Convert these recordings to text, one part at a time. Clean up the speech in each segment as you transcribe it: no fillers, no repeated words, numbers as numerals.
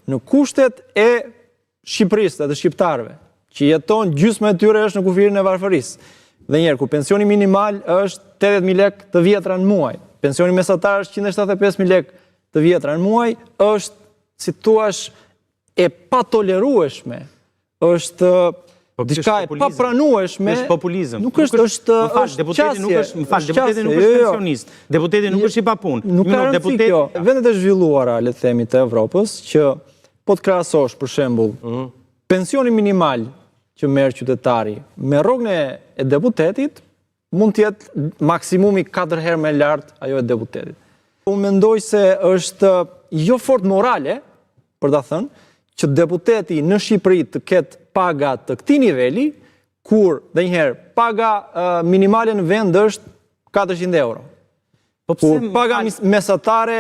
në kushtet e Shqipërisë dhe shqiptarëve, që jeton gjysma e tyre është në kufirin e varfërisë. Dhe njerë, ku pensioni minimal është 80.000 lek të vjetra në muaj, pensioni mesatar është 175.000 lek të vjetra në muaj, është, si thuash, e patolerueshme, është diçka e papranueshme. Është populizëm. Nuk është qasje. Deputeti nuk është pensionist. Deputeti nuk është i papunë. Nuk ka rëndësi kjo. Vendet e zhvilluara, le të themi, të Evropës, që po të krahasosh, për shembull, pensioni minimal që merr qytetari me rrogën e deputetit mund të jetë maksimumi 4 herë më lart ajo e deputetit. Unë mendoj se është jo fort morale, për ta thënë, që deputeti në Shqipëri të ketë paga të këtij niveli, kur dhe njëherë paga minimale në vend është 400 euro. Kur paga mesatare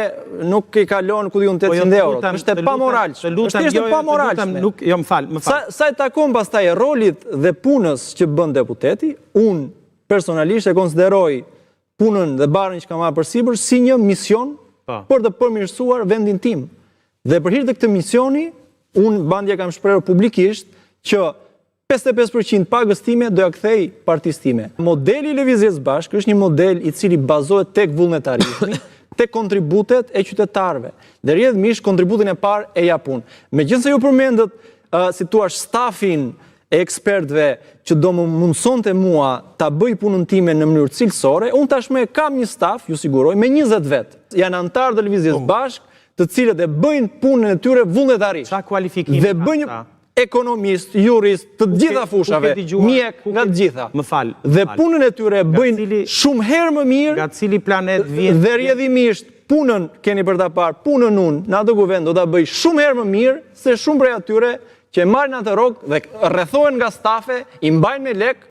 nuk i kalon ku diun 800 euro. Është e pamoralshme. Është e pamoralshme. Jo, më fal. Sa i takon pastaj rolit dhe punës që bën deputeti, unë personalisht e konsideroj punën dhe barën që ka marrë përsipër si një mision për të përmirësuar vendin tim. Dhe për hir të këtij misioni, unë bandje kam shprehur publikisht që 55% pagës time do ja kthej partisë time. Modeli i Lëvizjes Bashk është një model i cili bazohet tek vullnetarizmi, tek kontributet e qytetarëve. Dhe rrjedhmisht kontributin e parë e japun. Megjithëse ju përmendët, si thua, stafin e ekspertëve që do më mundsonte mua ta bëj punën time në mënyrë cilësore, unë tashmë kam një staf, ju siguroj, me 20 vet. Janë anëtarë të Lëvizjes Bashk, të cilët e bëjnë punën e tyre vullnetarisht. Çfarë kualifikimi dhe bëjnë ekonomist, jurist, të gjitha fushave, mjek nga të gjitha. Më fal. Dhe punën e tyre bëjnë shumë herë më mirë. Nga cili planet vjen? Dhe rrjedhimisht punën keni për ta parë, punën unë në atë kuvend do ta bëj shumë herë më mirë se shumë prej atyre që e marrin atë rrogë dhe rrethohen nga stafe, i mbajnë me lek